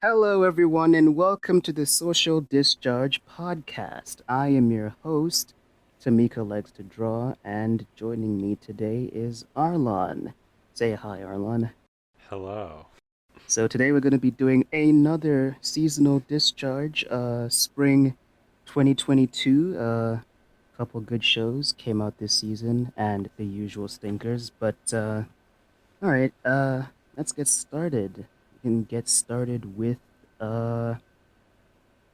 Hello, everyone, and welcome to the Social Discharge podcast. I am your host, Tamika Likes to Draw, and joining me today is Aarlon. Say hi, Aarlon. Hello. So today we're going to be doing another seasonal discharge, spring 2022. Couple good shows came out this season, and the usual stinkers. But all right, let's get started. We can get started with uh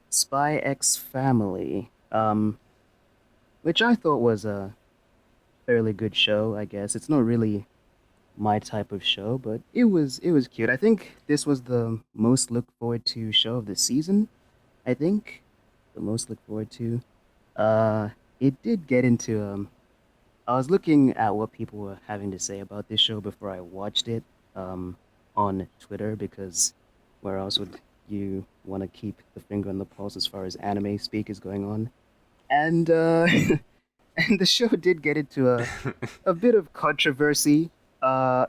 Spy X Family, which I thought was a fairly good show. I guess it's not really my type of show, but it was cute. I think this was the most looked forward to show of the season. I think the most looked forward to. Uh, it did get into I was looking at what people were having to say about this show before I watched it on Twitter because where else would you want to keep the finger on the pulse as far as anime speak is going on? And and the show did get into a bit of controversy uh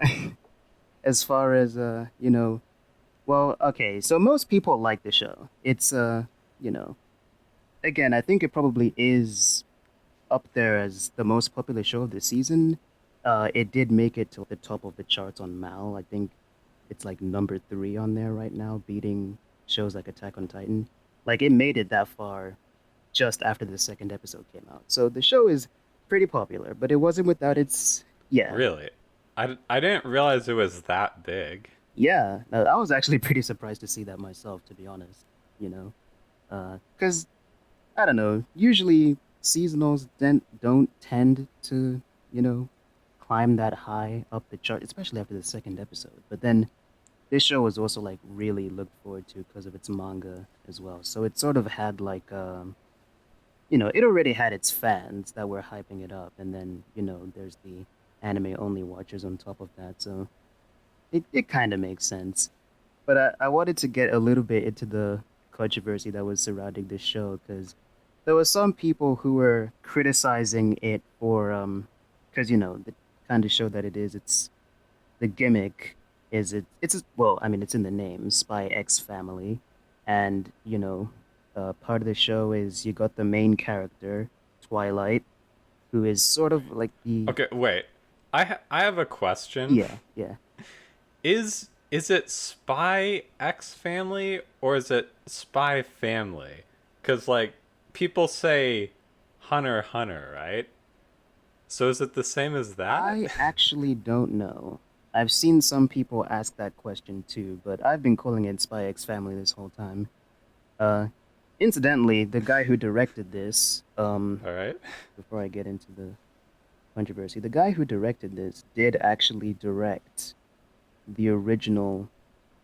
as far as well, okay, so most people like the show. It's you know again, I think it probably is up there as the most popular show of the season. It did make it to the top of the charts on Mal. I think it's like number 3 on there right now, beating shows like Attack on Titan. Like it made it that far just after the second episode came out. So the show is pretty popular, but it wasn't without its yeah. Really? I didn't realize it was that big. Yeah, I was actually pretty surprised to see that myself, to be honest. You because I don't know. Usually seasonals don't tend to you know climb that high up the chart, especially after the second episode. But then this show was also like really looked forward to because of its manga as well. So it sort of had like it already had its fans that were hyping it up, and then there's the anime only watchers on top of that. So it kind of makes sense. But I wanted to get a little bit into the controversy that was surrounding this show because there were some people who were criticizing it for because the kind of show that it is. It's the gimmick is well, I mean, it's in the name, Spy X Family, and part of the show is you got the main character, Twilight, who is sort of like the Okay, wait. I have a question. yeah, yeah. Is it Spy X Family or is it Spy Family? Cuz like people say Hunter x Hunter, right? So is it the same as that? I actually don't know. I've seen some people ask that question too, but I've been calling it Spy X Family this whole time. Uh, Incidentally, the guy who directed this, All right. before I get into the controversy, the guy who directed this did actually direct the original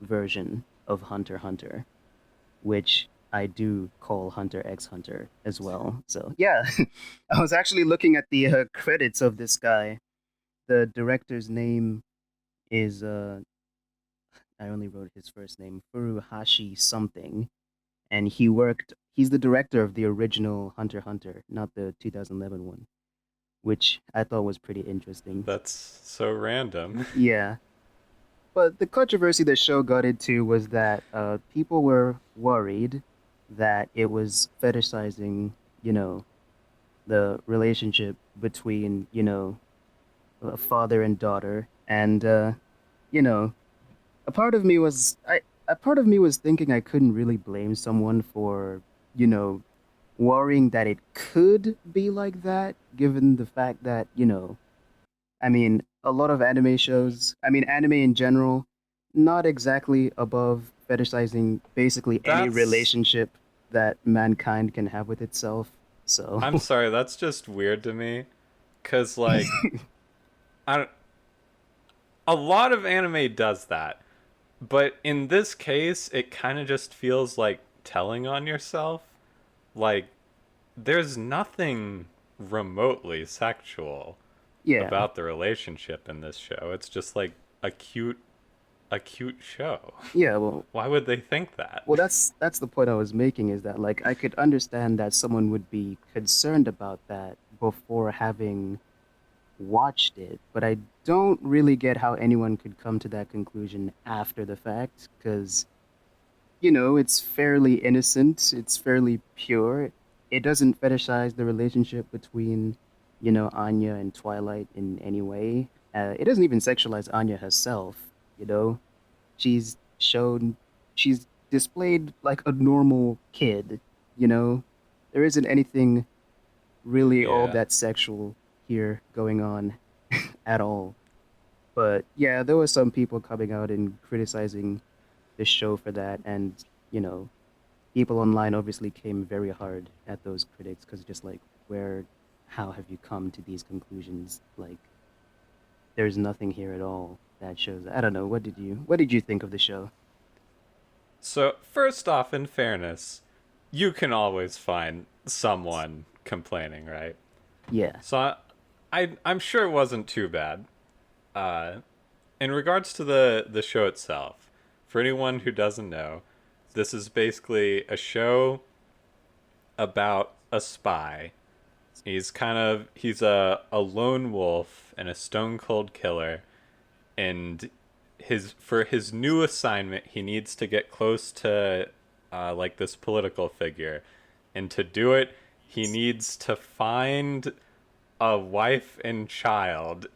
version of Hunter x Hunter, which I do call Hunter x Hunter as well. So yeah, I was actually looking at the credits of this guy. The director's name is I only wrote his first name, Furuhashi something, and he's the director of the original Hunter x Hunter, not the 2011 one, which I thought was pretty interesting. That's so random. Yeah. But the controversy the show got into was that people were worried that it was fetishizing, the relationship between, a father and daughter. And, you know, a part of me was thinking I couldn't really blame someone for, you know, worrying that it could be like that, given the fact that, I mean, a lot of anime shows, I mean, anime in general, not exactly above fetishizing basically any That's relationship that mankind can have with itself. So, I'm sorry, that's just weird to me cuz like I don't, a lot of anime does that. But in this case, it kind of just feels like telling on yourself. Like, there's nothing remotely sexual yeah. about the relationship in this show. It's just like a cute show. Yeah, well, Why would they think that? that's the point I was making is that like I could understand that someone would be concerned about that before having watched it, but I don't really get how anyone could come to that conclusion after the fact because it's fairly innocent, it's fairly pure. It doesn't fetishize the relationship between, Anya and Twilight in any way. It doesn't even sexualize Anya herself, you know. She's shown, she's displayed like a normal kid, you know. There isn't anything really all Yeah. that sexual here going on at all. But yeah, there were some people coming out and criticizing the show for that, and you know, people online obviously came very hard at those critics because just like, how have you come to these conclusions? Like, there's nothing here at all that shows. I don't know. What did you think of the show? So, first off, in fairness, you can always find someone complaining, right? Yeah. So, I'm sure it wasn't too bad. Uh, in regards to the show itself, for anyone who doesn't know, this is basically a show about a spy. He's a lone wolf and a stone cold killer, and his new assignment he needs to get close to like this political figure, and to do it he needs to find a wife and child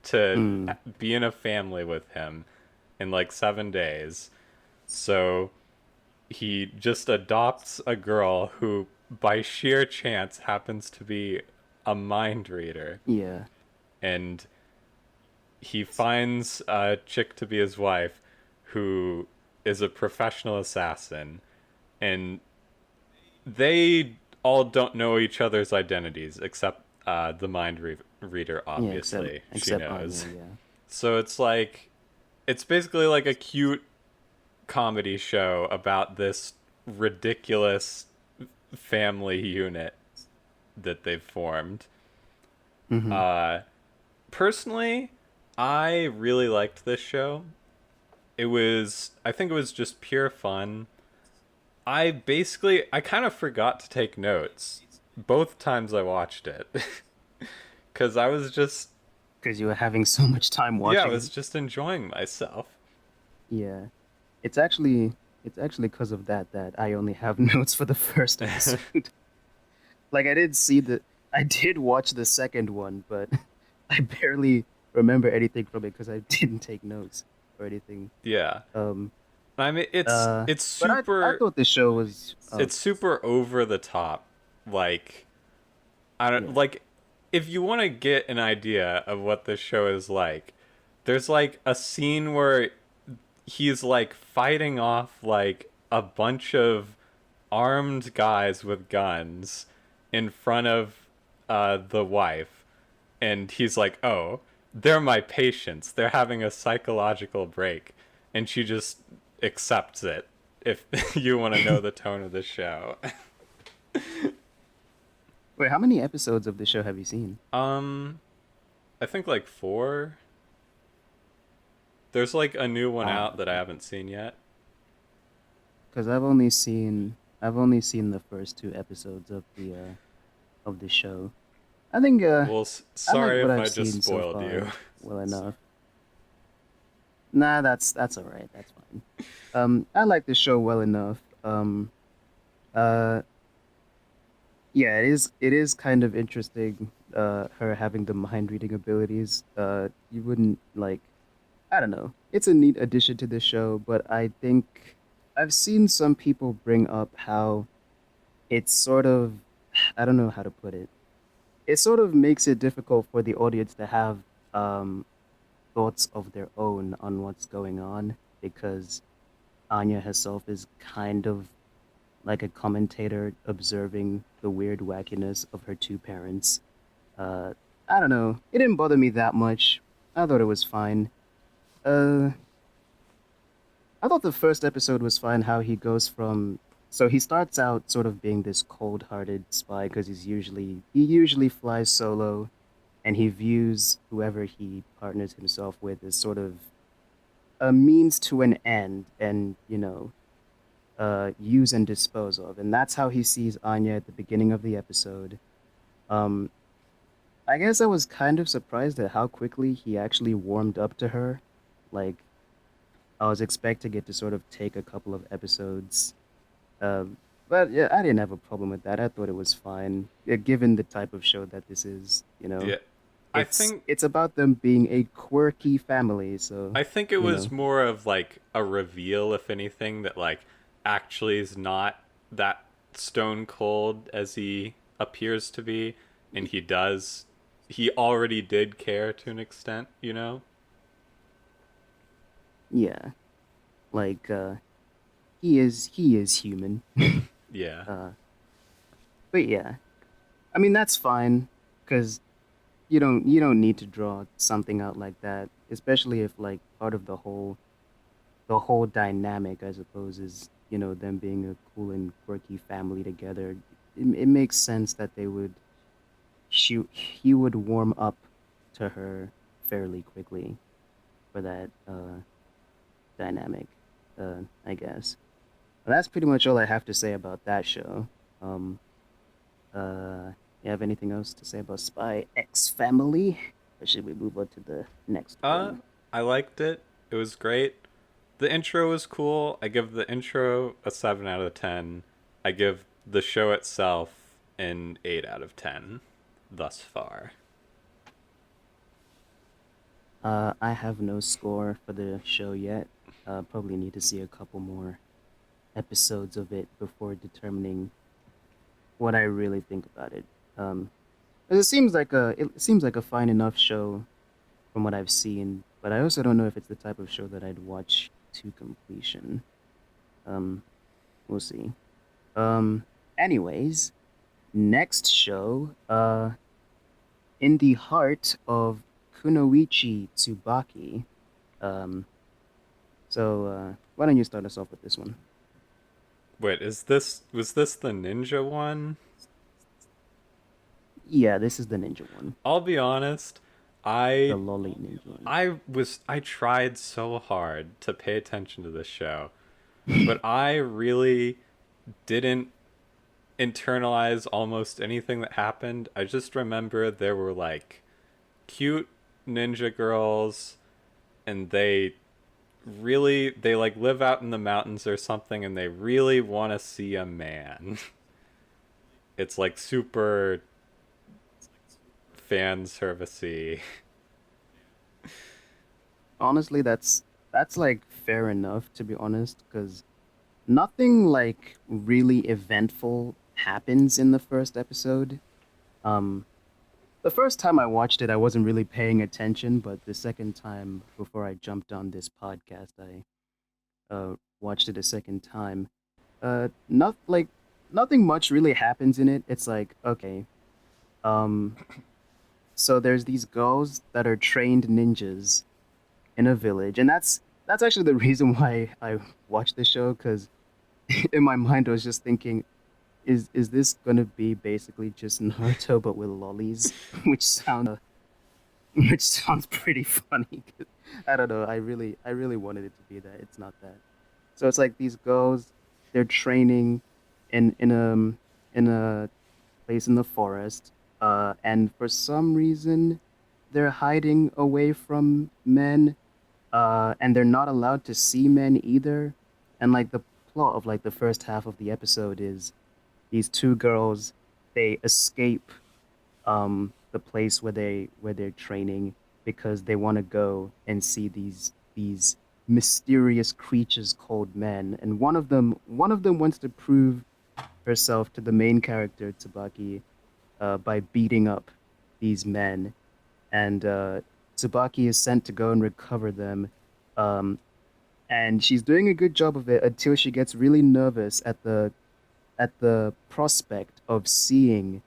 to Mm, be in a family with him in like 7 days. So he just adopts a girl who, by sheer chance, happens to be a mind reader. yeah. And he finds a chick to be his wife who is a professional assassin. And they all don't know each other's identities except the reader, Yeah, except obviously. She except Anya, knows. yeah. So it's basically like a cute comedy show about this ridiculous family unit that they've formed. Mm-hmm. Uh, Personally, I really liked this show. I think it was just pure fun. I kind of forgot to take notes both times I watched it. Because I was just, Because you were having so much time yeah, I watching was it. just enjoying myself. Yeah. It's actually it's actually because of that I only have notes for the first episode. Like I did watch the second one, but I barely remember anything from it because I didn't take notes or anything. Yeah. Um I mean, it's but I super thought the show was it's super over the top. Like I don't yeah. like if you want to get an idea of what this show is like, there's like a scene where he's like fighting off like a bunch of armed guys with guns in front of the wife, and he's like, "Oh, they're my patients. They're having a psychological break," and she just accepts it. If you want to know the tone of the show, Wait, how many episodes of the show have you seen? um, I think like four. There's like a new one Ah, out that I okay. haven't seen yet. Because I've only seen the first two episodes of the show. I think Well, I like sorry what if I've I just seen so spoiled far you. well enough. Nah, that's all right. That's fine. I like the show well enough. Uh, yeah, it is kind of interesting. Her having the mind reading abilities. You wouldn't like. I don't know. It's a neat addition to the show, but I think I've seen some people bring up how it's sort of. I don't know how to put it. It sort of makes it difficult for the audience to have um thoughts of their own on what's going on because Anya herself is kind of like a commentator observing the weird wackiness of her two parents. Uh, I don't know. It didn't bother me that much. I thought it was fine. Uh, I thought the first episode was fine. How he goes from so he starts out sort of being this cold-hearted spy because he usually flies solo and he views whoever he partners himself with as sort of a means to an end and use and dispose of. And that's how he sees Anya at the beginning of the episode. Um, I guess I was kind of surprised at how quickly he actually warmed up to her. Like, I was expecting it to sort of take a couple of episodes. Um, but yeah, I didn't have a problem with that. I thought it was fine, given the type of show that this is. Yeah, I think It's about them being a quirky family. So I think it you was know, more of like a reveal, if anything, that like actually is not that stone cold as he appears to be, and he already did care to an extent, you know? yeah, like he is human. Yeah. uh, but yeah, I mean that's fine because you don't need to draw something out like that, especially if like part of the whole dynamic, I suppose, is them being a cool and quirky family together. It makes sense that he would warm up to her fairly quickly for that dynamic, I guess. But that's pretty much all I have to say about that show. Um, you have anything else to say about Spy X Family? Or should we move on to the next Uh, one? I liked it. It was great. The intro was cool. I give the intro a 7 out of 10. I give the show itself an 8 out of 10 thus far. I have no score for the show yet. Probably need to see a couple more episodes of it before determining what I really think about it. 'Cause it seems like a fine enough show from what I've seen, but I also don't know if it's the type of show that I'd watch to completion. Um, we'll see. Um, anyways, next show, in the heart of Kunoichi Tsubaki. Um, so why don't you start us off with this one? Wait, was this the ninja one? Yeah, this is the ninja one, I'll be honest, the I lolly ninja one. I tried so hard to pay attention to this show, but I really didn't internalize almost anything that happened. I just remember there were like cute ninja girls, and they like live out in the mountains or something, and they really want to see a man. It's like super fan servicey. Honestly, that's like fair enough to be honest, because nothing like really eventful happens in the first episode. Um, the first time I watched it, I wasn't really paying attention, but the second time before I jumped on this podcast, I watched it a second time. Not like nothing much really happens in it. It's like, okay, um, so there's these girls that are trained ninjas in a village, and that's actually the reason why I watched the show, because in my mind I was just thinking, is this gonna be basically just Naruto but with lollies, which sounds pretty funny. I don't know. I really wanted it to be that. It's not that. So it's like these girls, they're training in a place in the forest, and for some reason, they're hiding away from men, and they're not allowed to see men either. And like the plot of like the first half of the episode is these two girls, they escape the place where they're training because they want to go and see these mysterious creatures called men, and one of them wants to prove herself to the main character Tsubaki, by beating up these men, and Tsubaki is sent to go and recover them, um, and she's doing a good job of it until she gets really nervous at the prospect of seeing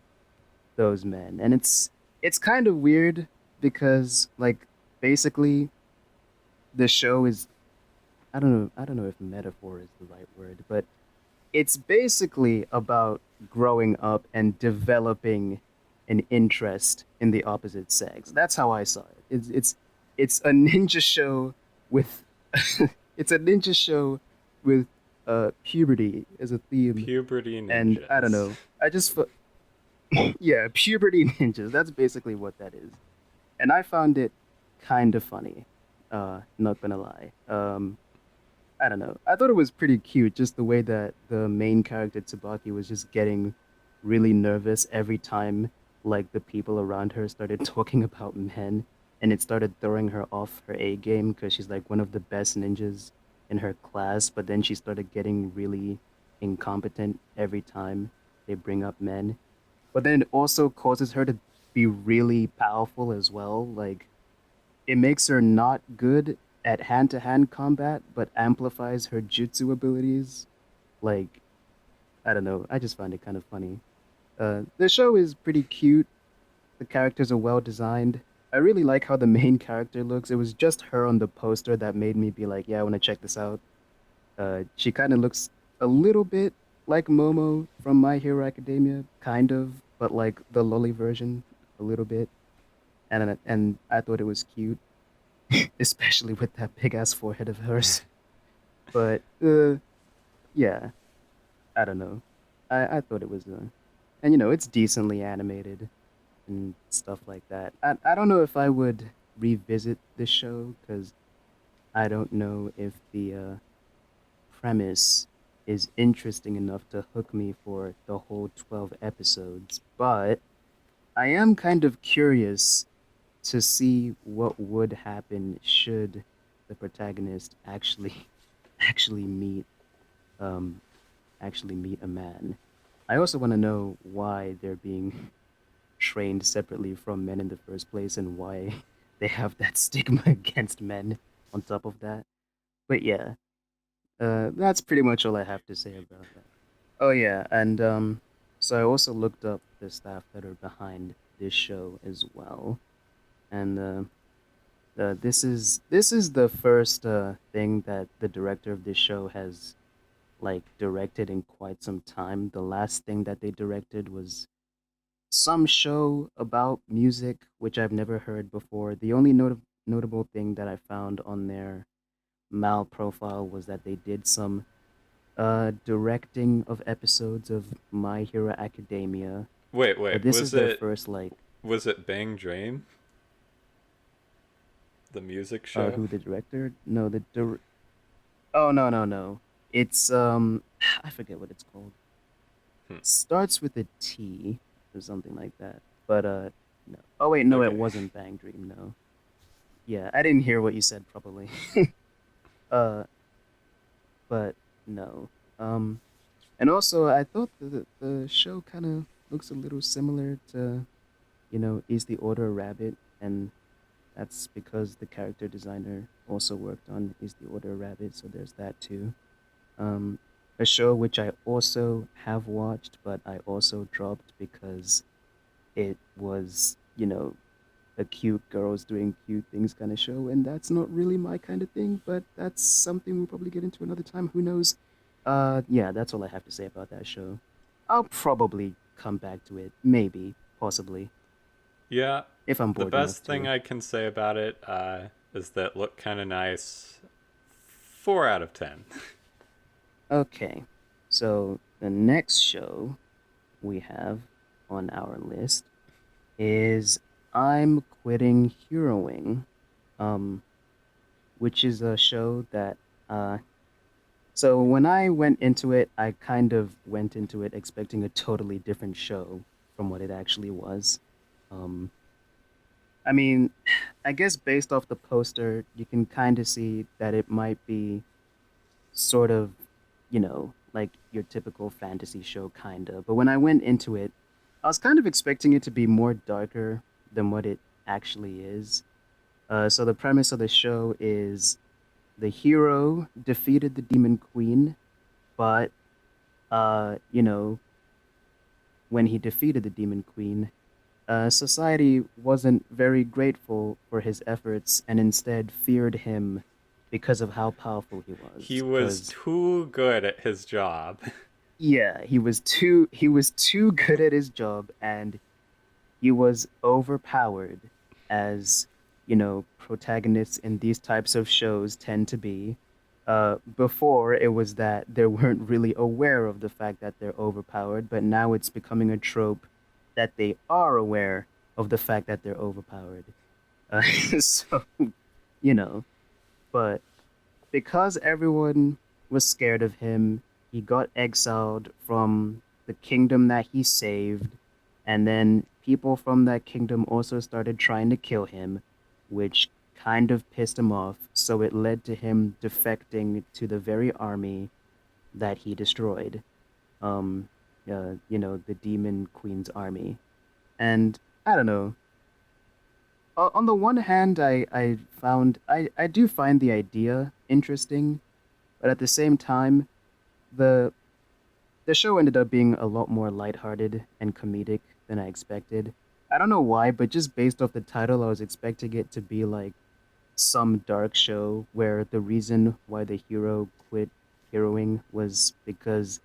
those men. And it's kind of weird because like basically the show is, I don't know if metaphor is the right word, but it's basically about growing up and developing an interest in the opposite sex. That's how I saw it. It's a ninja show with it's a ninja show with puberty as a theme. Puberty And I don't ninjas. know. Yeah, puberty ninjas. That's basically what that is. And I found it kind of funny. Not gonna lie. I don't know. I thought it was pretty cute, just the way that the main character Tsubaki was just getting really nervous every time like the people around her started talking about men, and it started throwing her off her A game because she's like one of the best ninjas in her class, but then she started getting really incompetent every time they bring up men. But then it also causes her to be really powerful as well. Like it makes her not good at hand-to-hand combat, but amplifies her jutsu abilities. Like, I don't know. I just find it kind of funny. The show is pretty cute. The characters are well designed. I really like how the main character looks. It was just her on the poster that made me be like, yeah, I want to check this out. She kind of looks a little bit like Momo from My Hero Academia, kind of, but like the lolly version a little bit. And I thought it was cute, especially with that big ass forehead of hers. But yeah, I don't know. I thought it was and it's decently animated and stuff like that. I don't know if I would revisit this show because I don't know if the premise is interesting enough to hook me for the whole 12 episodes, but I am kind of curious to see what would happen should the protagonist actually meet um a man. I also want to know why they're being trained separately from men in the first place and why they have that stigma against men on top of that. But yeah, that's pretty much all I have to say about that. Oh yeah, and so I also looked up the staff that are behind this show as well, and this is the first thing that the director of this show has like directed in quite some time. The last thing that they directed was some show about music, which I've never heard before. The only notable thing that I found on their Mal profile was that they did some directing of episodes of My Hero Academia, but Wait, this is their first like was it Bang Dream, the music show? who the director? No, oh no. It's I forget what it's called. Hmm. Starts with a T or something like that. But no. Oh wait, no, it Okay. wasn't Bang Dream, no. Yeah, I didn't hear what you said probably. uh but no. Um and also I thought the show kind of looks a little similar to, Is the Order a Rabbit? And that's because the character designer also worked on Is the Order a Rabbit, so there's that too. Um, a show which I also have watched, but I also dropped because it was, a cute girls doing cute things kind of show, and that's not really my kind of thing, but that's something we'll probably get into another time. Who knows? Yeah, that's all I have to say about that show. I'll probably come back to it, maybe, possibly, Yeah, if I'm the bored enough best thing to. I can say about it is that look kind of nice. 4 out of 10. Okay, so the next show we have on our list is I'm Quitting Heroing, um, which is a show that so when I went into it, I kind of went into it expecting a totally different show from what it actually was. Um, I mean, I guess based off the poster, you can kind of see that it might be sort of, like your typical fantasy show, kind of. But when I went into it, I was kind of expecting it to be more darker than what it actually is. So the premise of the show is the hero defeated the demon queen, but when he defeated the demon queen, society wasn't very grateful for his efforts and instead feared him because of how powerful he He was. was Because too good at his job. yeah, he was too good at his job and he was overpowered as, protagonists in these types of shows tend to be. Before it was that they weren't really aware of the fact that they're overpowered, but now it's becoming a trope that they are aware of the fact that they're overpowered. Uh, so, you know, but because everyone was scared of him, he got exiled from the kingdom that he saved, and then people from that kingdom also started trying to kill him, which kind of pissed him off. So it led to him defecting to the very army that he destroyed. Um, the Demon Queen's army. And I don't know. On the one hand, I do find the idea interesting, but at the same time, the the show ended up being a lot more lighthearted and comedic than I expected. I don't know why, but just based off the title, I was expecting it to be like some dark show where the reason why the hero quit heroing was because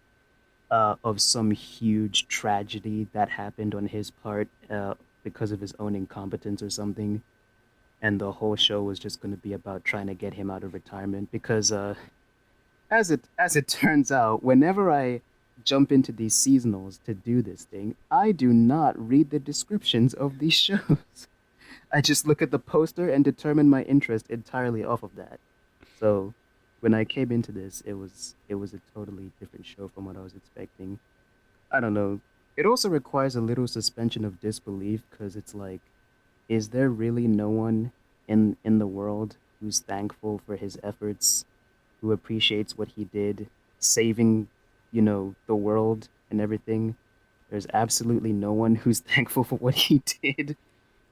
of some huge tragedy that happened on his part because of his own incompetence or something. And the whole show was just going to be about trying to get him out of retirement because as it turns out, whenever I jump into these seasonals to do this thing, I do not read the descriptions of these shows. I just look at the poster and determine my interest entirely off of that. So when I came into this, it was a totally different show from what I was expecting. I don't know. It also requires a little suspension of disbelief because it's like, is there really no one in the world who's thankful for his efforts, who appreciates what he did, saving, the world and everything? There's absolutely no one who's thankful for what he did.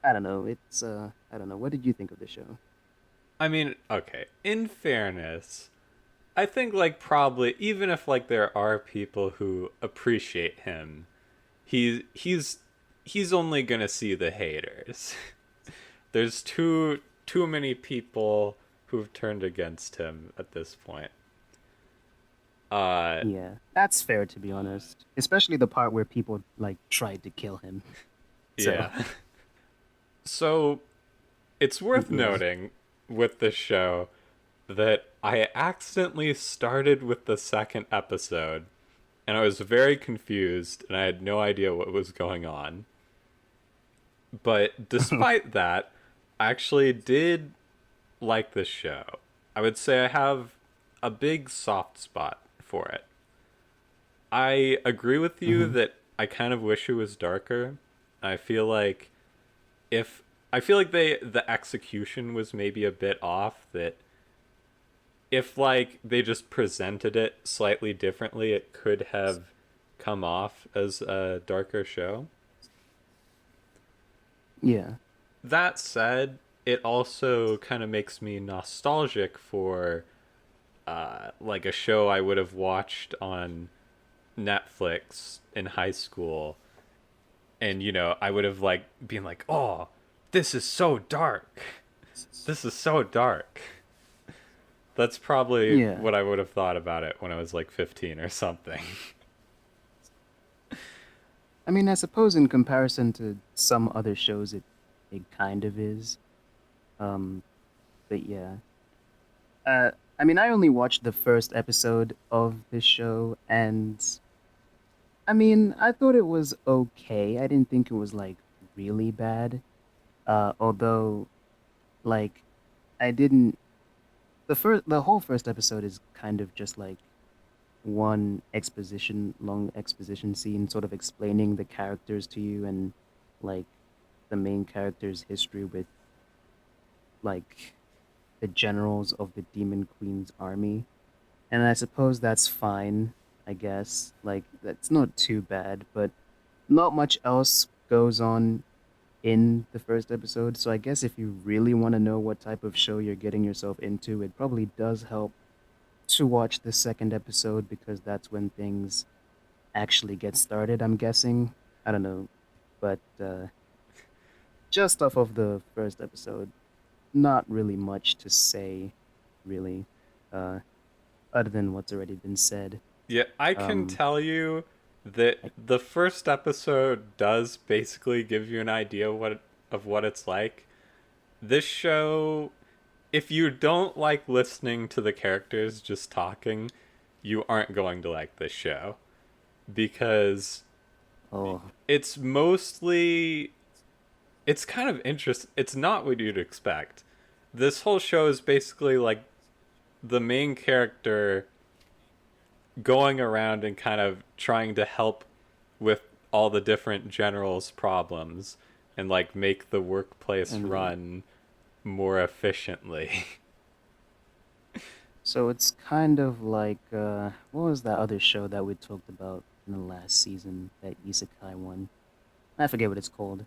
I don't know. I don't know. What did you think of the show? I mean, okay, in fairness, I think like probably even if like there are people who appreciate him, he's he's only gonna see the haters. There's too many people who've turned against him at this point. Uh Yeah, that's fair to be honest. Especially the part where people like tried to kill him. So, yeah. So it's worth yeah. noting with this show that I accidentally started with the second episode and I was very confused and I had no idea what was going on. But despite that, I actually did like this show. I would say I have a big soft spot for it. I agree with you Hmm. that I kind of wish it was darker. I feel like if I feel like the execution was maybe a bit off, that if like they just presented it slightly differently, it could have come off as a darker show. Yeah. That said, it also kind of makes me nostalgic for like a show I would have watched on Netflix in high school, and I would have like been like, "Oh, this is so dark. This is so dark." That's probably Yeah. what I would have thought about it when I was like 15 or something. I mean, I suppose in comparison to some other shows, it kind of is. Um, but yeah. Uh, I mean, I only watched the first episode of this show, and I mean, I thought it was okay. I didn't think it was like really bad. Although, like, I didn't. The whole first episode is kind of just like one long exposition scene, sort of explaining the characters to you and like the main character's history with like the generals of the Demon Queen's army. And I suppose that's fine, I guess. Like, that's not too bad, but not much else goes on in the first episode. So I guess if you really want to know what type of show you're getting yourself into, it probably does help to watch the second episode because that's when things actually get started, I'm guessing. I don't know. But just off of the first episode, not really much to say, really, uh, other than what's already been said. Yeah, I can Um, tell you that I, the first episode does basically give you an idea of what it's like. This show, if you don't like listening to the characters just talking, you aren't going to like this show because oh, it's mostly it's kind of interesting. It's not what you'd expect. This whole show is basically like the main character going around and kind of trying to help with all the different generals' problems and like make the workplace And run more efficiently. so it's kind of like what was that other show that we talked about in the last season? That isekai one. I forget what it's called.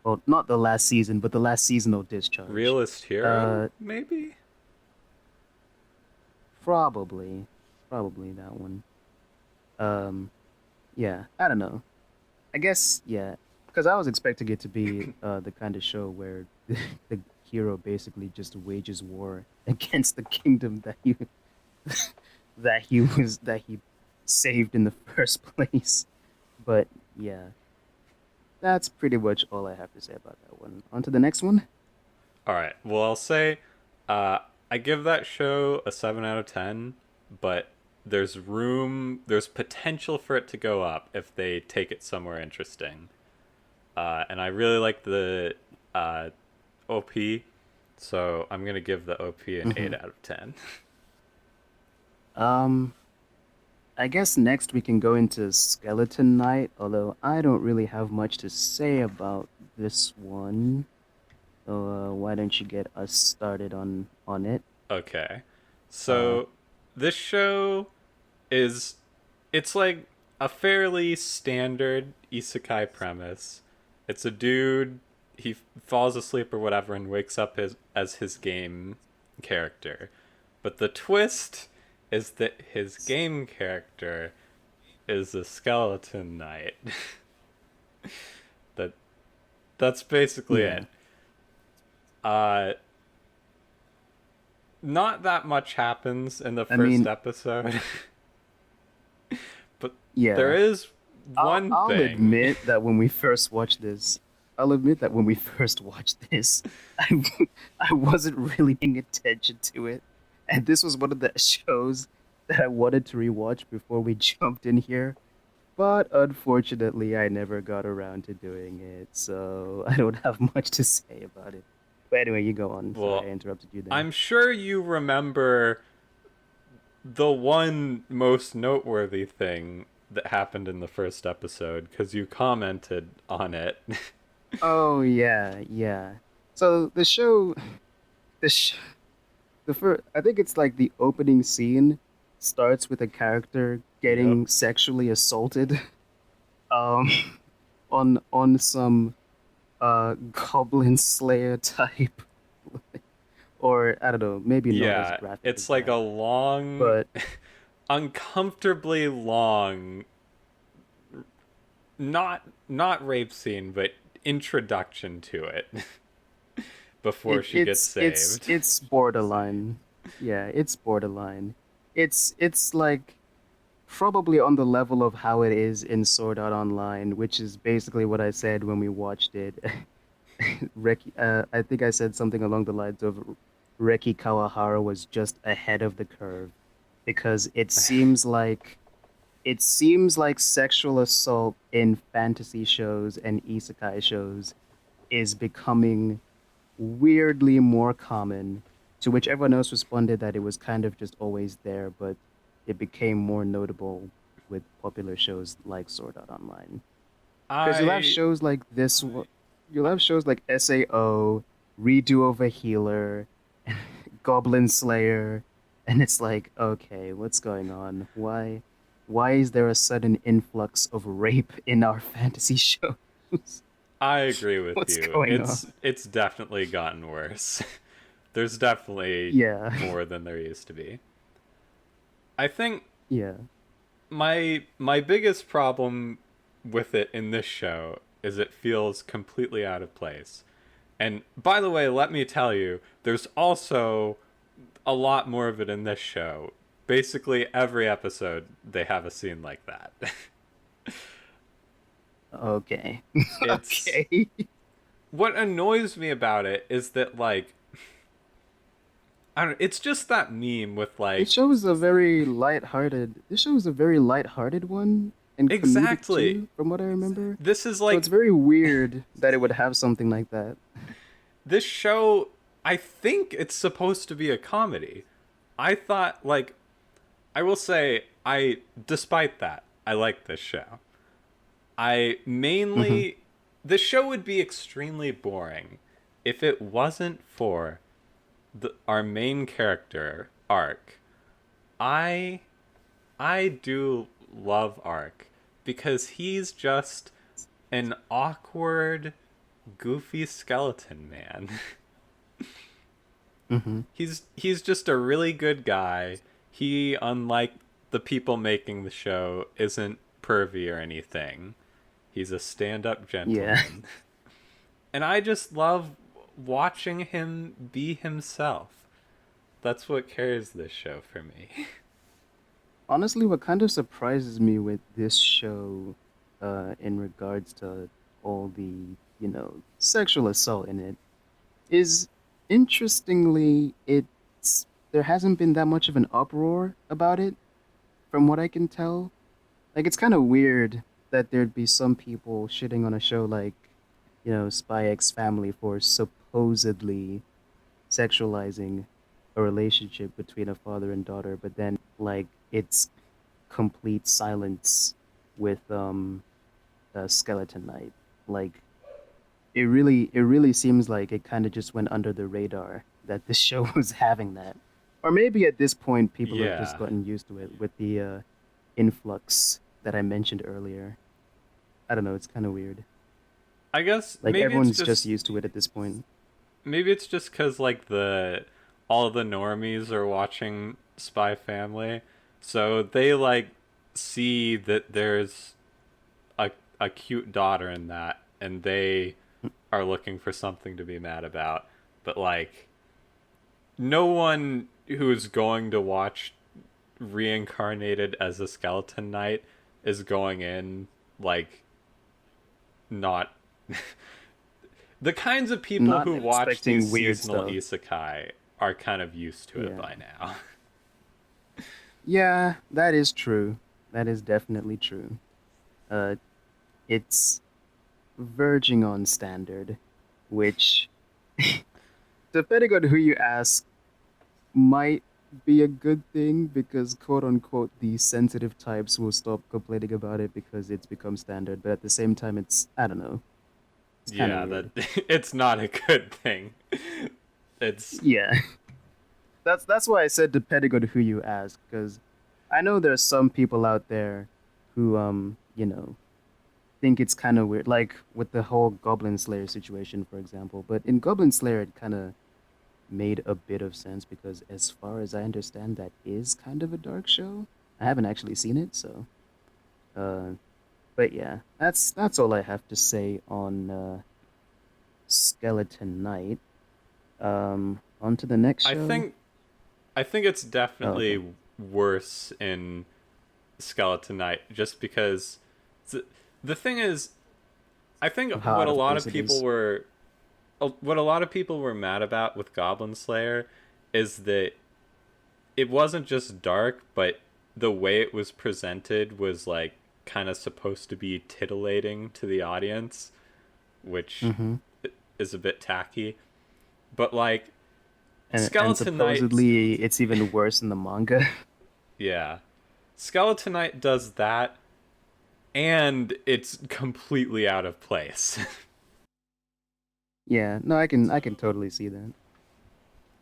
Well, not the last season, but the last seasonal Discharge. Realist hero, Uh, maybe? probably, probably that one. Um, yeah, I don't know. I guess yeah, because I was expecting it to be the kind of show where the hero basically just wages war against the kingdom that he saved in the first place. But yeah, that's pretty much all I have to say about that one. On to the next one. All right. Well, I'll say I give that show a 7 out of 10, but there's potential for it to go up if they take it somewhere interesting. And I really like the OP, so I'm going to give the OP an 8 Hmm. out of 10. Um, I guess next we can go into Skeleton Knight, although I don't really have much to say about this one. So why don't you get us started on it? Okay. Uh, So this show is it's like a fairly standard isekai premise. It's a dude, he falls asleep or whatever and wakes up as his game character. But the twist is that his game character is a skeleton knight. that that's basically yeah. it. Uh Not that much happens in the I first mean, episode, but there yeah. is I'll one I'll thing. admit that when we first watched this, I'll admit that when we first watched this, I I wasn't really paying attention to it, and this was one of the shows that I wanted to rewatch before we jumped in here. But unfortunately, I never got around to doing it, so I don't have much to say about it. But anyway, you go on. Sorry, Well, I interrupted you there. I'm sure you remember the one most noteworthy thing that happened in the first episode because you commented on it. Oh yeah, yeah. So the sh the first, I think it's like the opening scene starts with a character Yep. getting sexually assaulted, um, on some Goblin Slayer type, or I don't know, maybe not as Yeah, graphic as it's like a that, long, but uncomfortably long, not rape scene, but introduction to it before she gets saved. it's borderline. Yeah, it's borderline. It's like probably on the level of how it is in Sword Art Online, which is basically what I said when we watched it. I think I said something along the lines of Reki Kawahara was just ahead of the curve because it seems like sexual assault in fantasy shows and isekai shows is becoming weirdly more common, to which everyone else responded that it was kind of just always there, but it became more notable with popular shows like Sword Art Online. Because you'll have I shows like you'll have shows like SAO, Redo of a Healer, Goblin Slayer, and it's like, okay, what's going on? Why is there a sudden influx of rape in our fantasy shows? I agree with What's you. going on? It's definitely gotten worse. There's definitely Yeah, more than there used to be. I think yeah. my biggest problem with it in this show is it feels completely out of place. And by the way, let me tell you, there's also a lot more of it in this show. Basically every episode they have a scene like that. Okay. It's Okay. what annoys me about it is that like I don't know, it's just that meme with This like show is a very light-hearted. This show is a very light-hearted one and comedic exactly. too, from what I remember. This is So it's like very weird that it would have something like that. this show I think it's supposed to be a comedy. I thought, like, I will say, despite that, I like this show. I Mm-hmm. mainly, the show would be extremely boring if it wasn't for our main character, Ark. I, I do love Ark because he's just an awkward, goofy skeleton man. Mm-hmm. He's just a really good guy. He, unlike the people making the show, isn't pervy or anything. He's a stand-up Yeah. gentleman. And I just love watching him be himself. That's what carries this show for me. Honestly, what kind of surprises me with this show, in regards to all the, sexual assault in it, is interestingly, there hasn't been that much of an uproar about it, from what I can tell. Like, it's kind of weird that there'd be some people shitting on a show like, Spy X Family for supposedly sexualizing a relationship between a father and daughter, but then, like, it's complete silence with Skeleton Knight. Like, it really seems like it kind of just went under the radar that this show was having that. Or maybe at this point people have just Yeah. gotten used to it with the influx that I mentioned earlier. I don't know, it's kind of weird. I guess Like, everyone's just used to it at this point. maybe it's just cuz like the all the normies are watching Spy Family, so they like see that there's a cute daughter in that and they are looking for something to be mad about. But like no one who's going to watch reincarnated as a skeleton knight is going in like not the kinds of people Not who watch these expecting weird seasonal stuff. isekai are kind of used to it Yeah. by now. Yeah, that is true. That is definitely true. Uh, it's verging on standard, which, depending on who you ask, might be a good thing because, quote unquote, the sensitive types will stop complaining about it because it's become standard. But at the same time, I don't know, it's kind of Yeah, that weird. it's not a good thing. It's Yeah, that's why I said depending on who you ask, because I know there's some people out there who, think it's kind of weird, like with the whole Goblin Slayer situation, for example. But in Goblin Slayer, it kind of made a bit of sense because, as far as I understand, that is kind of a dark show. I haven't actually seen it, so. Uh, but yeah, that's all I have to say on Skeleton Knight. On to the next I show. think I think it's Oh, okay. definitely worse in Skeleton Knight just because the, the thing is I think Of how out of place it is. what a lot of people were mad about with Goblin Slayer is that it wasn't just dark, but the way it was presented was like kind of supposed to be titillating to the audience, which Mm-hmm. is a bit tacky. But like And Skeleton Knight, supposedly it's even worse in the manga. yeah, Skeleton Knight does that, and it's completely out of place. Yeah, no, I can totally see that.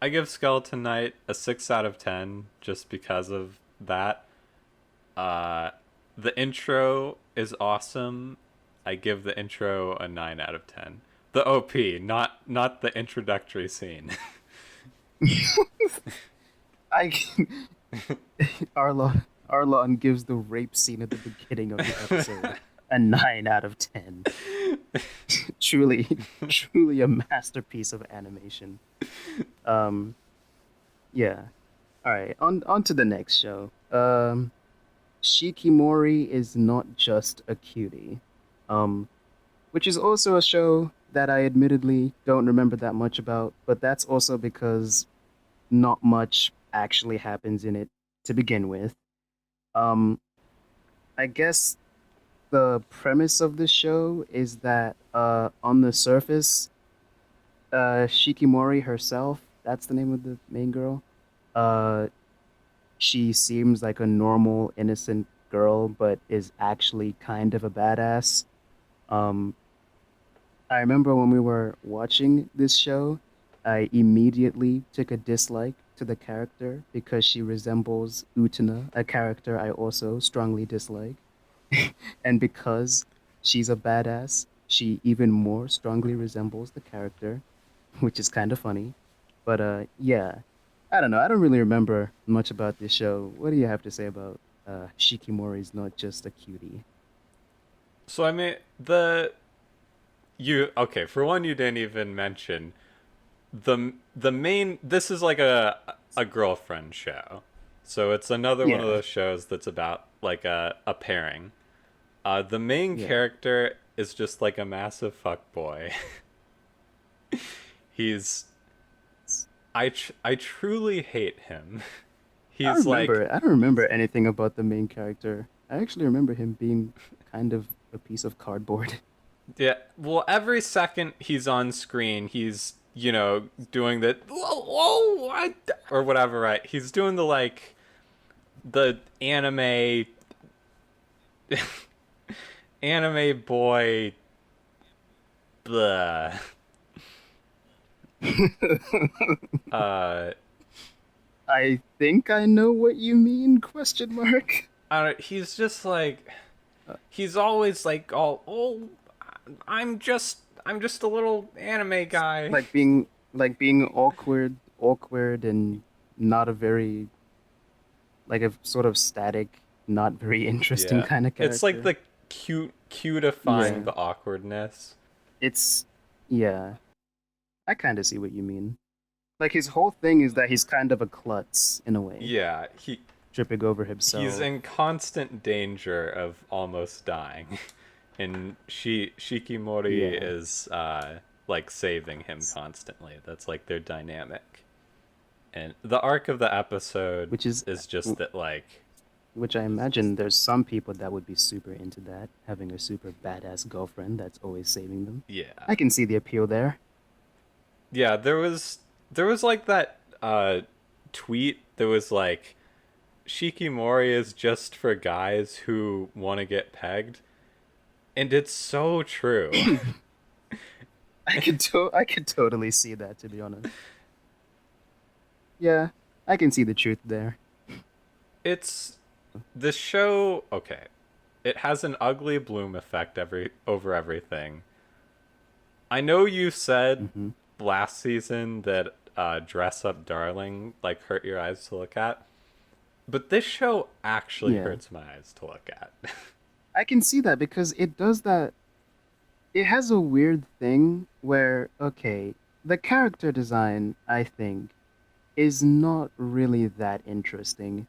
I give Skeleton Knight a 6 out of 10 just because of that. Uh, the intro is awesome. I give the intro a 9 out of 10. The OP, not the introductory scene. I Aarlon gives the rape scene at the beginning of the episode a 9 out of 10. Truly, truly a masterpiece of animation. Um, yeah. All right, on to the next show. Shikimori is not just a cutie. Um, which is also a show that I admittedly don't remember that much about, but that's also because not much actually happens in it to begin with. Um, I guess the premise of the show is that on the surface, Shikimori herself, that's the name of the main girl, uh, she seems like a normal, innocent girl, but is actually kind of a badass. Um, I remember when we were watching this show, I immediately took a dislike to the character because she resembles Utena, a character I also strongly dislike. And because she's a badass, she even more strongly resembles the character, which is kind of funny. But yeah, I don't know. I don't really remember much about this show. What do you have to say about Shikimori's not just a cutie? So I mean, the you okay, for one you didn't even mention the main this is like a girlfriend show. So it's another one of Yeah, those shows that's about like a pairing. The main yeah. character is just like a massive fuck boy. He's I truly hate him. He's like I don't remember anything about the main character. I actually remember him being kind of a piece of cardboard. yeah, well every second he's on screen, he's doing the whoa, what or whatever, right? He's doing the like the anime boy blah. Uh I think I know what you mean, question mark. I don't, he's just like Uh, he's always like all I'm just a little anime guy. like being awkward and not a very like a sort of static, not very interesting Yeah. kind of It's like character. the cutifying Yeah. the awkwardness. It's yeah. I kind of see what you mean. Like his whole thing is that he's kind of a klutz in a way, Yeah, tripping over he's himself. in constant danger of almost dying. And Shikimori Yeah. is like saving him constantly. That's like their dynamic. And the arc of the episode Which is is just that like which I imagine there's some people that would be super into that, having a super badass girlfriend that's always saving them. yeah. I can see the appeal there. Yeah, there was like that tweet that was like Shikimori is just for guys who want to get pegged, and it's so true. I could totally see that, to be honest. Yeah, I can see the truth there. It's the show. Okay, it has an ugly bloom effect every over everything. I know you said Hmm. last season that Dress Up Darling like hurt your eyes to look at, but this show actually Yeah, hurts my eyes to look at. I can see that because it does that. It has a weird thing where, okay, the character design, I think, is not really that interesting.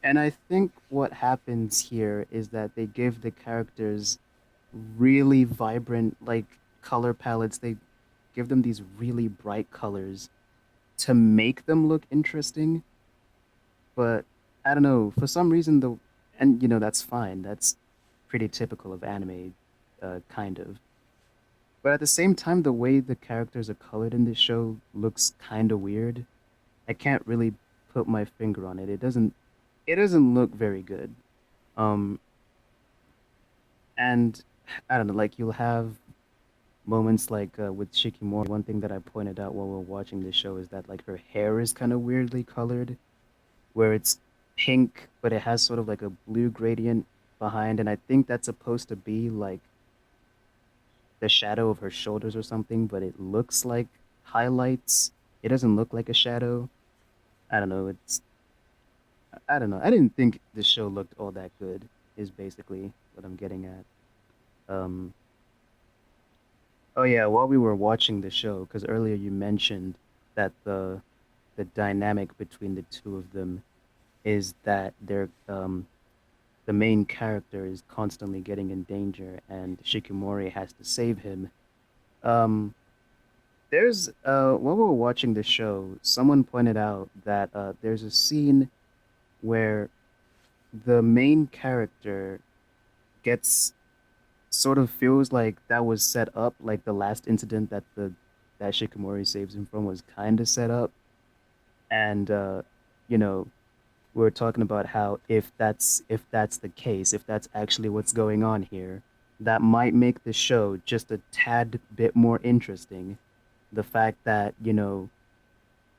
And I think what happens here is that they give the characters really vibrant, like, color palettes. They give them these really bright colors to make them look interesting. But I don't know, for some reason, and that's fine. That's pretty typical of anime, kind of. But at the same time, the way the characters are colored in this show looks kind of weird. I can't really put my finger on it. It doesn't look very good. Um, and I don't know, like you'll have moments like with Shikimori. One thing that I pointed out while we're watching this show is that like her hair is kind of weirdly colored, where it's pink, but it has sort of like a blue gradient behind, and I think that's supposed to be like the shadow of her shoulders or something, but it looks like highlights. It doesn't look like a shadow. I don't know. I don't know. I didn't think the show looked all that good. Is basically what I'm getting at. Um. Oh yeah. While we were watching the show, because earlier you mentioned that the dynamic between the two of them is that the main character is constantly getting in danger, and Shikimori has to save him. Um. There's while we were watching the show, someone pointed out that there's a scene where the main character gets sort of feels like that was set up, like the last incident that Shikimori saves him from was kind of set up, and you know we were talking about how if that's the case, if that's actually what's going on here, that might make the show just a tad bit more interesting. The fact that,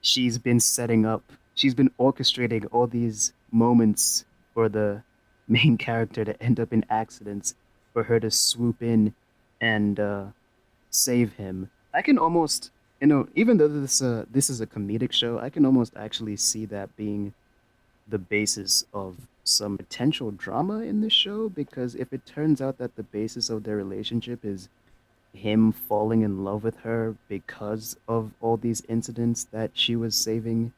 she's been setting up, she's been orchestrating all these moments for the main character to end up in accidents, for her to swoop in and save him. I can almost, even though this is a comedic show, I can almost actually see that being the basis of some potential drama in the show, because if it turns out that the basis of their relationship is him falling in love with her because of all these incidents that she was saving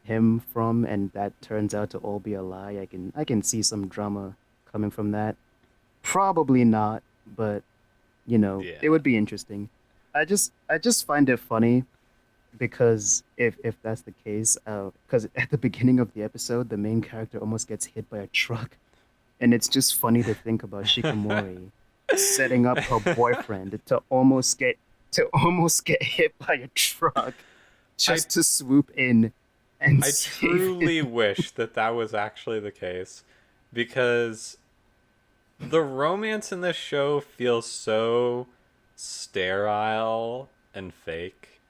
him from, and that turns out to all be a lie, I can see some drama coming from that. Probably not, but it Yeah. would be interesting. I just find it funny because if that's the case, because at the beginning of the episode, the main character almost gets hit by a truck, and it's just funny to think about Shikimori setting up her boyfriend to almost get hit by a truck I just to swoop in and I save truly him. wish that that was actually the case, because the romance in this show feels so sterile and fake.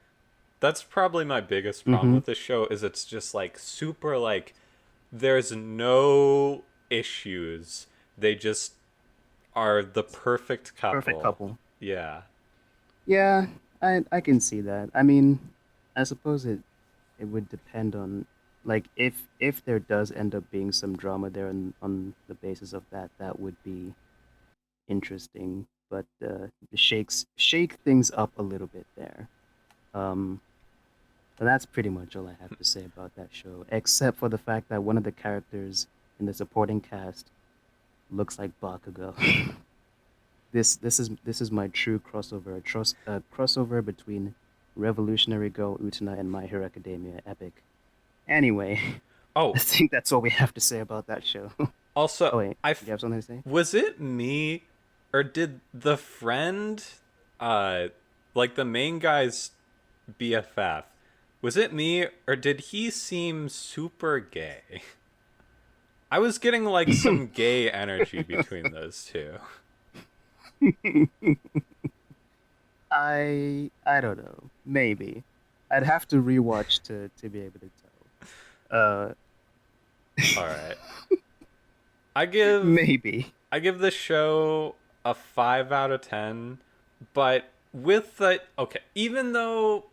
That's probably my biggest problem Mm-hmm. with this show, is it's just like super like there's no issues. They just are the perfect Perfect couple. couple. Yeah. Yeah, I can see that. I mean, I suppose it would depend on, like, if there does end up being some drama there on the basis of that, that would be interesting. But the shake things up a little bit there. Um, but that's pretty much all I have to say about that show, except for the fact that one of the characters in the supporting cast looks like Bakugo. This is my true crossover, crossover between Revolutionary Girl Utena and My Hero Academia epic. Anyway, I Oh, think that's all we have to say about that show. also Oh wait, I you have something to say? was it me, or did the friend, uh like the main guy's BFF, was it me, or did he seem super gay? I was getting like some gay energy between those two. I don't know. Maybe I'd have to rewatch to be able to tell. All right. I give Maybe. I give this show a 5 out of 10, but with the okay, even though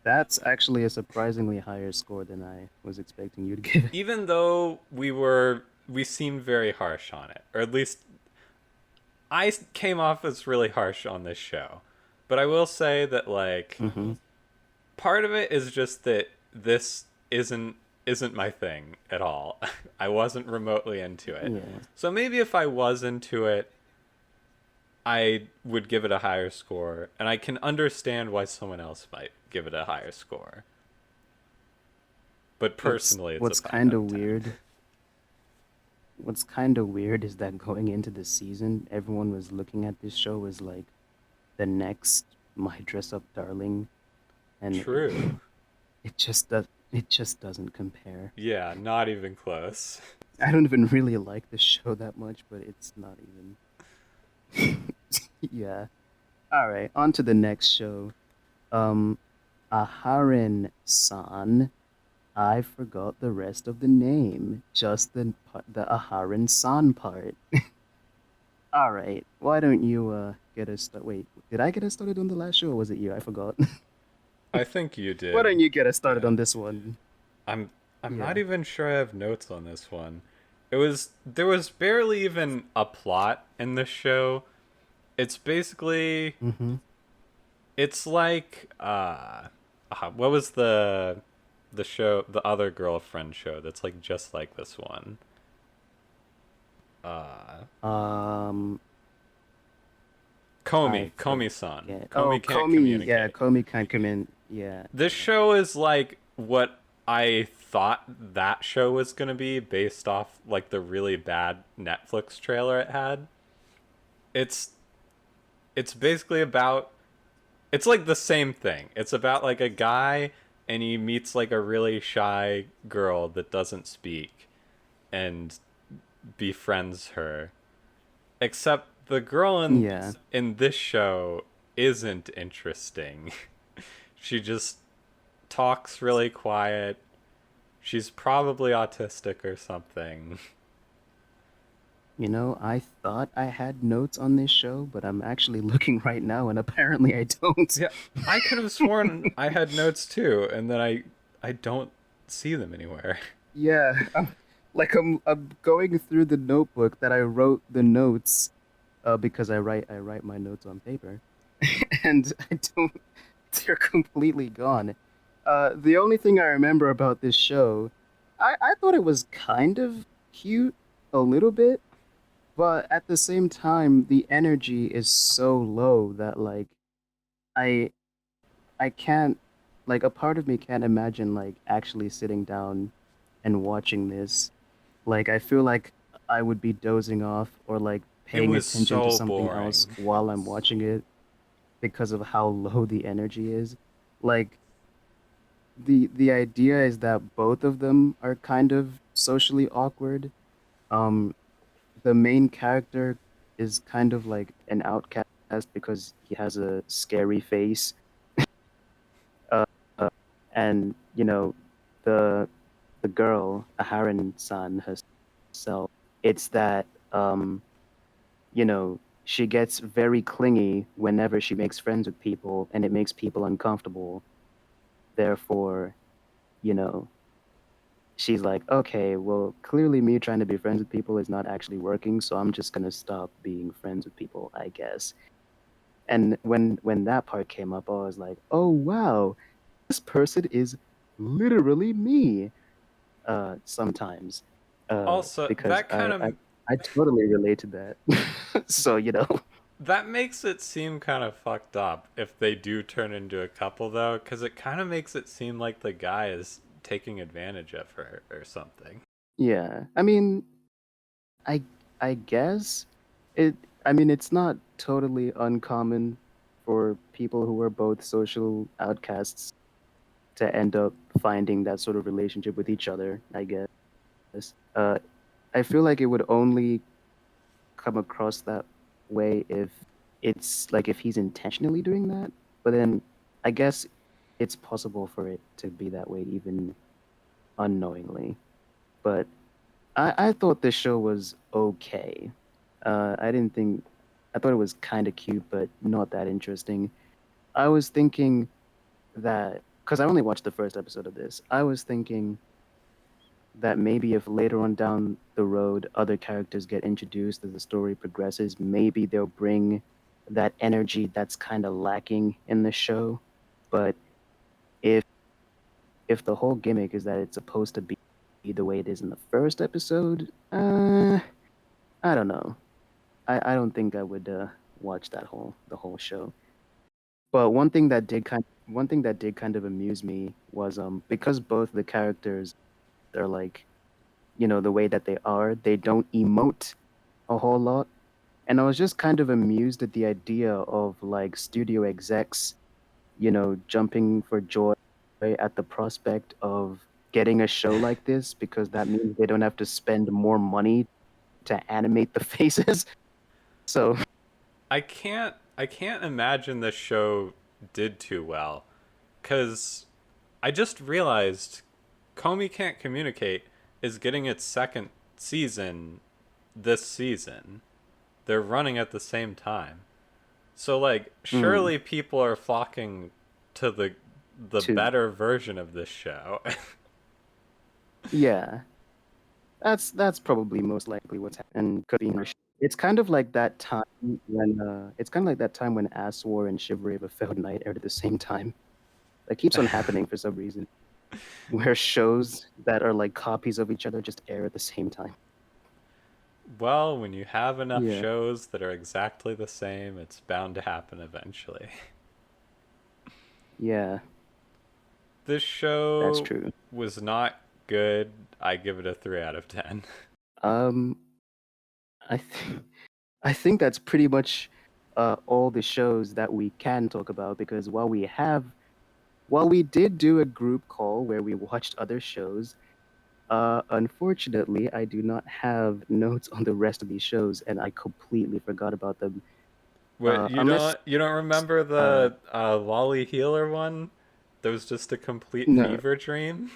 That's actually a surprisingly higher score than I was expecting you to give it. we seemed very harsh on it, or at least I came off as really harsh on this show. But I will say that like Mm-hmm. part of it is just that this isn't my thing at all. I wasn't remotely into it. Yeah. So maybe if I was into it, I would give it a higher score, and I can understand why someone else might give it a higher score. But What's personally, it's a what's 5 kind out of of 10. weird What's kind of weird is that going into the season, everyone was looking at this show as like the next My Dress Up Darling, and True. it just doesn't compare. Yeah, not even close. I don't even really like the show that much, but it's not even. Yeah. All right, on to the next show. Um, Aharen-san. I forgot the rest of the name, just the Aharen-san part. All right, why don't you get us start? Wait, did I get us started on the last show, or was it you? I forgot. I think you Why did. don't you get us started Yeah. on this one? I'm I'm not Yeah. even sure I have notes on this one. There was barely even a plot in this show. It's basically Mm-hmm. it's like what was the show, the other girlfriend show that's like just like this one? Uh Um, I Komi-san. forget. Oh, Komi can't Comey. Yeah, communicate. Comey can't come in. Yeah, This yeah. show is like what I thought that show was going to be, based off like the really bad Netflix trailer it had. It's it's basically about, it's like the same thing. It's about like a guy and he meets like a really shy girl that doesn't speak and befriends her. Except the girl Yeah. in this show isn't interesting. She just talks really quiet. She's probably autistic or something. You know, I thought I had notes on this show, but I'm actually looking right now and apparently I don't. Yeah, I could have sworn I had notes too, and then I don't see them anywhere. Yeah, I'm going through the notebook that I wrote the notes because I write my notes on paper and I don't they're completely gone. The only thing I remember about this show, I thought it was kind of cute a little bit, but at the same time the energy is so low that like I I can't like a part of me can't imagine like actually sitting down and watching this. Like I feel like I would be dozing off or like It paying was attention to so something else boring. while I'm watching it because of how low the energy is. Like the idea is that both of them are kind of socially awkward. Um the main character is kind of like an outcast because he has a scary face. Uh, and you know the the girl, Aharen-san herself, it's that you know, she gets very clingy whenever she makes friends with people, and it makes people uncomfortable. Therefore, you know, she's like, okay, well, clearly me trying to be friends with people is not actually working, so I'm just gonna stop being friends with people, I guess. And when that part came up, I was like, oh wow, this person is literally me. Sometimes, Also, because I totally relate to that. So, you know, that makes it seem kind of fucked up if they do turn into a couple though, cuz it kind of makes it seem like the guy is taking advantage of her or something. yeah. I mean, I I guess it. I mean, it's not totally uncommon for people who are both social outcasts to end up finding that sort of relationship with each other, I guess. Uh, I feel like it would only come across that way if it's like if he's intentionally doing that. But then I guess it's possible for it to be that way even unknowingly. But I thought this show was okay. I didn't think I thought it was kind of cute, but not that interesting. I was thinking that because I only watched the first episode of this, I was thinking that maybe if later on down the road other characters get introduced as the story progresses, maybe they'll bring that energy that's kind of lacking in the show. But if if the whole gimmick is that it's supposed to be the way it is in the first episode, I don't know. I don't think I would watch the whole show. But one thing that did kind of amuse me was because both the characters are like, you know, the way that they don't emote a whole lot. And I was just kind of amused at the idea of like studio execs, you know, jumping for joy at the prospect of getting a show like this because that means they don't have to spend more money to animate the faces. So, I can't imagine this show did too well cuz I just realized Comey Can't Communicate is getting its second season this season. They're running at the same time. So like mm, surely people are flocking to the two. better version of this show. Yeah, that's probably most likely what's happening. Could be it's kind of like that time when it's kind of like that time when Ass War and Chivalry of a Failed Knight aired at the same time. That keeps on happening for some reason, where shows that are like copies of each other just air at the same time. Well, when you have enough Yeah, shows that are exactly the same, it's bound to happen eventually. yeah, This that's show true. was not good. I give it a 3 out of 10. Um, I think I think that's pretty much all the shows that we can talk about because while we did do a group call where we watched other shows, unfortunately, I do not have notes on the rest of these shows, and I completely forgot about them. What Unless, you don't remember uh, the Lolly Healer one? That was just a complete no, fever dream.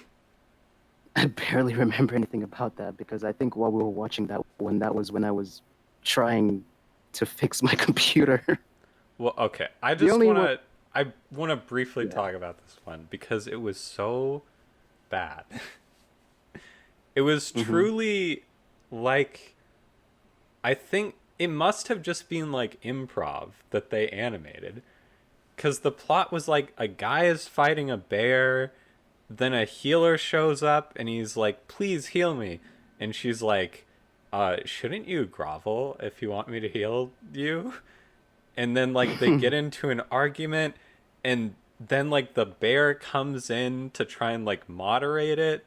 I barely remember anything about that because I think while we were watching that one, that was when I was trying to fix my computer. Well, okay. The only one, I want to briefly yeah. talk about this one because it was so bad. It was Hmm. truly like I think it must have just been like improv that they animated cuz the plot was like a guy is fighting a bear, then a healer shows up and he's like, "Please heal me." And she's like, shouldn't you grovel if you want me to heal you?" And then like they get into an argument, and then like the bear comes in to try and like moderate it.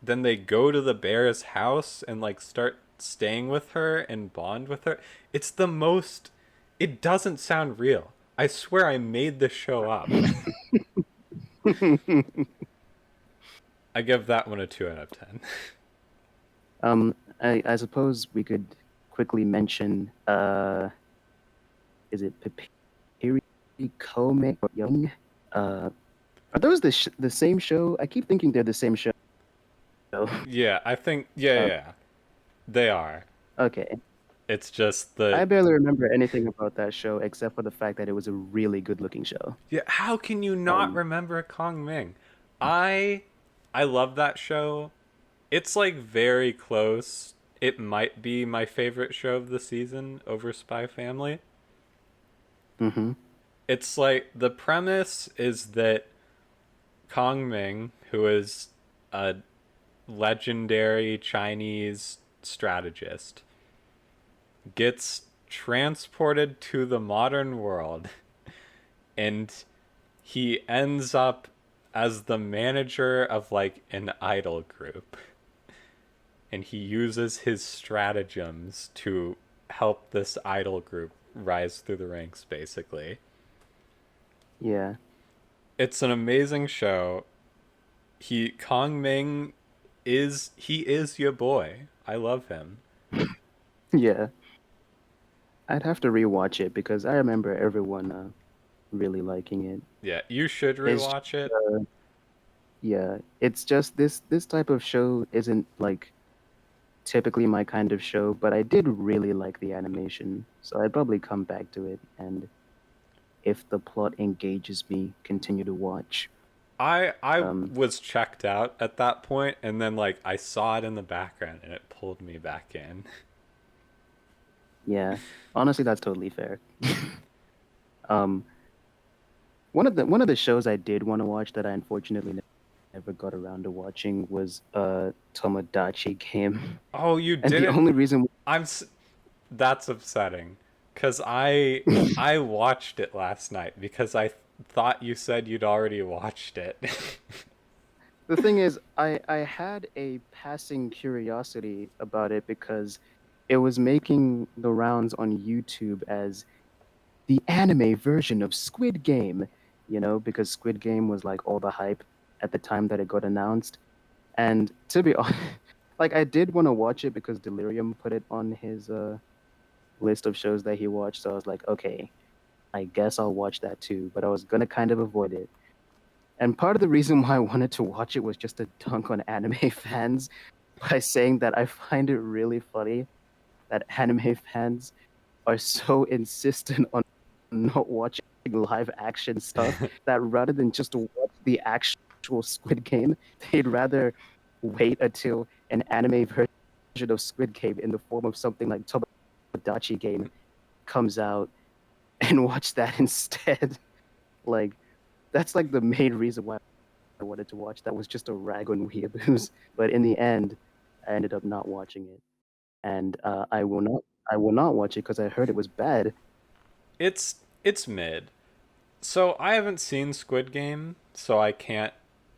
Then they go to the bear's house and like start staying with her and bond with her. It's the most, it doesn't sound real. I swear I made this show up. I give that one a 2 out of 10. I suppose we could quickly mention, is it Papiri Kome or Young? Uh, are those the same show? I keep thinking they're the same show. Yeah, I think yeah, Uh, yeah. They are. okay. It's just I the barely remember anything about that show except for the fact that it was a really good looking show. yeah, how can you not Um, remember Kongming? I I love that show. It's like very close. It might be my favorite show of the season over Spy Family. hmm. It's like the premise is that Kong Ming, who is a legendary Chinese strategist, gets transported to the modern world and he ends up as the manager of like an idol group, and he uses his stratagems to help this idol group rise through the ranks basically. Yeah. It's an amazing show. He Kong Ming is your boy. I love him. Yeah. I'd have to rewatch it because I remember everyone really liking it. Yeah, you should It's rewatch it. uh, yeah, it's just this type of show isn't like typically my kind of show, but I did really like the animation, so I'd probably come back to it and if the plot engages me, continue to watch. I Um, was checked out at that point, and then like I saw it in the background and it pulled me back in. yeah, honestly, that's totally fair. Um, one of the shows I did want to watch that I unfortunately never got around to watching was Tomodachi Game, Oh, you and the didn't. only reason I'm that's upsetting cuz I watched it last night because I thought you said you'd already watched it. the thing is, I had a passing curiosity about it because it was making the rounds on YouTube as the anime version of Squid Game, because Squid Game was like all the hype at the time that it got announced. And to be honest, like I did want to watch it because Delirium put it on his list of shows that he watched. So I was like, okay, I guess I'll watch that too. But I was gonna kind of avoid it. And part of the reason why I wanted to watch it was just to dunk on anime fans by saying that I find it really funny that anime fans are so insistent on not watching live action stuff that rather than just watch the actual Squid Game, they'd rather wait until an anime version of Squid Game in the form of something like Tomodachi Game comes out and watch that instead. Like, that's like the main reason why I wanted to watch that was just a rag on Weeaboos. But in the end, I ended up not watching it. And I will not watch it because I heard it was bad. It's mid. So I haven't seen Squid Game, so I can't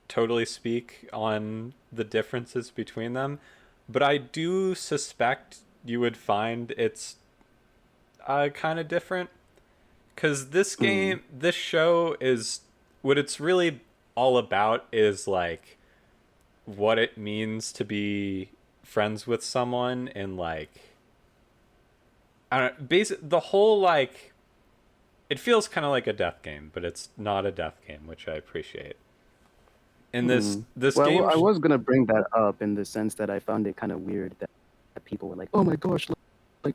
totally speak on the differences between them, but I do suspect you would find it's kind of different because Mm, this show is what it's really all about is like what it means to be friends with someone, and like I don't the whole like it feels kind of like a death game, but it's not a death game, which I appreciate. And this Hmm. this Well, game I was gonna bring that up in the sense that I found it kind of weird that people were like, "Oh my gosh, like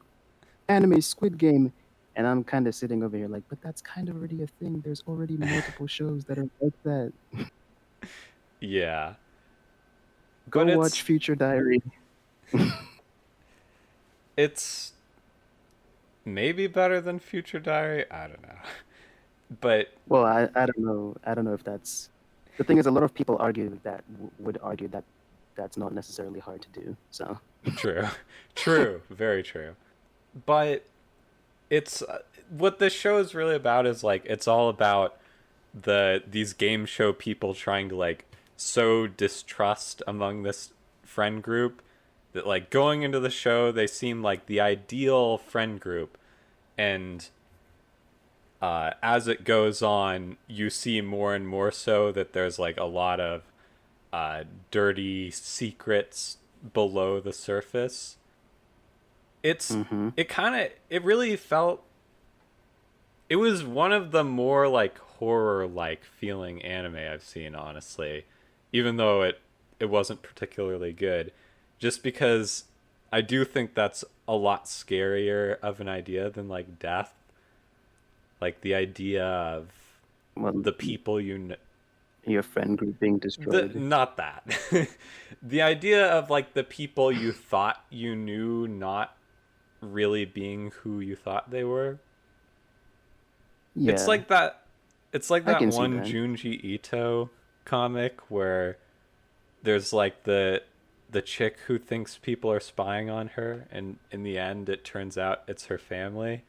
anime Squid Game," and I'm kind of sitting over here like, "But that's kind of already a thing. There's already multiple shows that are like that. yeah, Go but watch it's Future Diary." it's maybe better than Future Diary. I don't know, but Well, I don't know. I don't know if that's the thing is a lot of people argue that would argue that that's not necessarily hard to do. So, true, true, very true. But it's what this show is really about is like it's all about these game show people trying to like sow distrust among this friend group, that like going into the show they seem like the ideal friend group, and as it goes on you see more and more so that there's like a lot of dirty secrets below the surface. it's hmm. it really felt, it was one of the more like horror like feeling anime I've seen, honestly. Even though it wasn't particularly good. Just because I do think that's a lot scarier of an idea than like death. Like the idea of Well, the people your friend group being the destroyed. not that. The idea of like the people you thought you knew not really being who you thought they were. It's Yeah, like that. It's like I that can see one that. Junji Ito comic where there's like the chick who thinks people are spying on her, and in the end it turns out it's her family.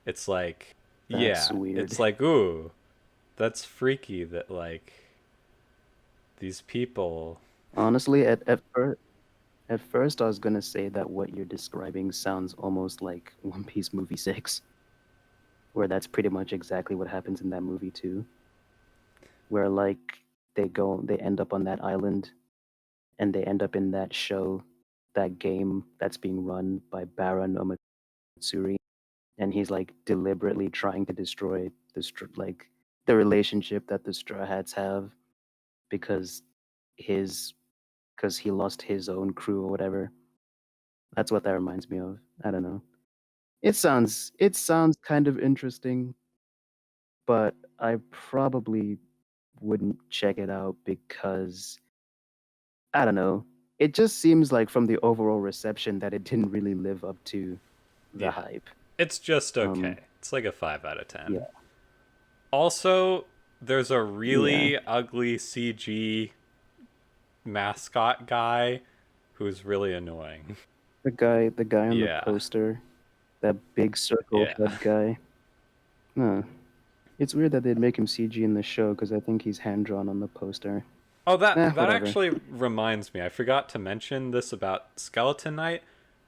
It's like, That's yeah, weird. it's like, ooh, that's freaky that like these people. Honestly, at first I was gonna say that what you're describing sounds almost like One Piece movie 6, where that's pretty much exactly what happens in that movie too, where like they end up on that island and they end up in that show, that game that's being run by Baron Omatsuri, and he's like deliberately trying to destroy like the relationship that the Straw Hats have because his because he lost his own crew or whatever. That's what that reminds me of. I don't know. It sounds kind of interesting, but I probably wouldn't check it out because I don't know. It just seems like from the overall reception that it didn't really live up to the Yeah, hype. it's just Um, okay. It's like a 5 out of 10. yeah, Also, there's a yeah. really ugly CG mascot guy who's really annoying. The guy on the Yeah, poster, that big circle yeah. head guy. Huh. It's weird that they'd make him CG in the show because I think he's hand drawn on the poster. Oh, that that Whatever. actually reminds me. I forgot to mention this about Skeleton Knight,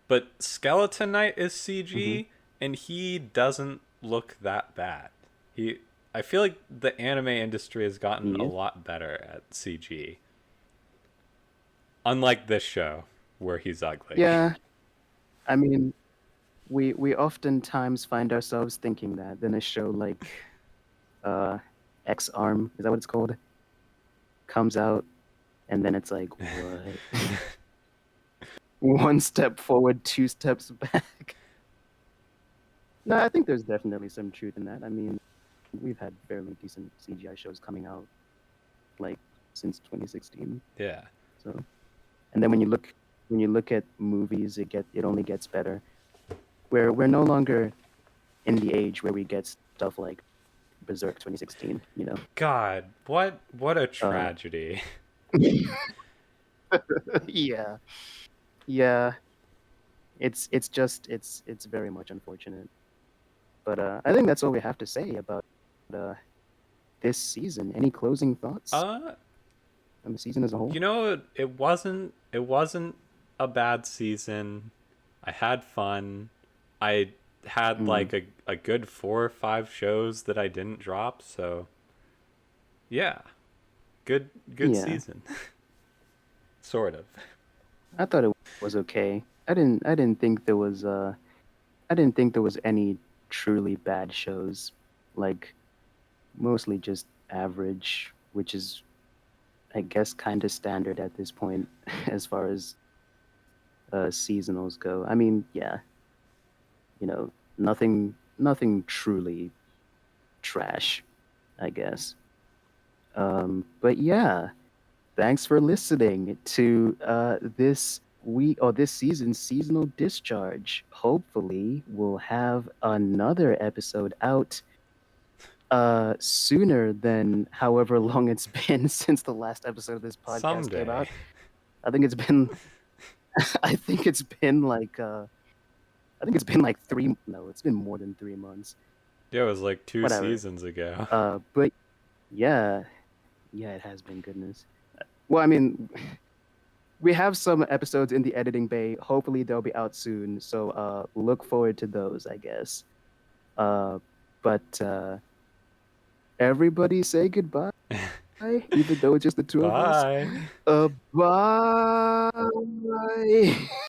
but Skeleton Knight is Hmm. CG and he doesn't look that bad. He I feel like the anime industry has gotten He a is. lot better at CG. Unlike this show where he's ugly. Yeah, I mean, we oftentimes find ourselves thinking that. Then a show like uh, X Arm, is that what it's called, comes out, and then it's like, what? One step forward, two steps back. No, I think there's definitely some truth in that. I mean, we've had fairly decent CGI shows coming out like since 2016. Yeah. So, and then when you look at movies, it only gets better. We're no longer in the age where we get stuff like Berserk 2016. God, what a Uh, tragedy. yeah, yeah. It's very much unfortunate. But I think that's all we have to say about uh, this season. Any closing thoughts Uh on the season as a whole? it wasn't a bad season. I had fun. I had Mm. like a good 4 or 5 shows that I didn't drop, so yeah. Good Yeah, season. Sort of. I thought it was okay. I didn't think there was I didn't think there was any truly bad shows. Like mostly just average, which is I guess kind of standard at this point as far as seasonals go. I mean, yeah, nothing truly trash, I guess. But yeah, thanks for listening to this week or this season's seasonal discharge. Hopefully, we'll have another episode out sooner than however long it's been since the last episode of this podcast came Someday. out. I think it's been I think it's been like I think it's been like three no, it's been more than 3 months. Yeah, it was like two Whatever. seasons ago. But yeah, yeah, it has been goodness. Well, I mean, we have some episodes in the editing bay. Hopefully they'll be out soon. So look forward to those, I guess. Uh but everybody say goodbye, even though it's just the two of us. Bye. Bye.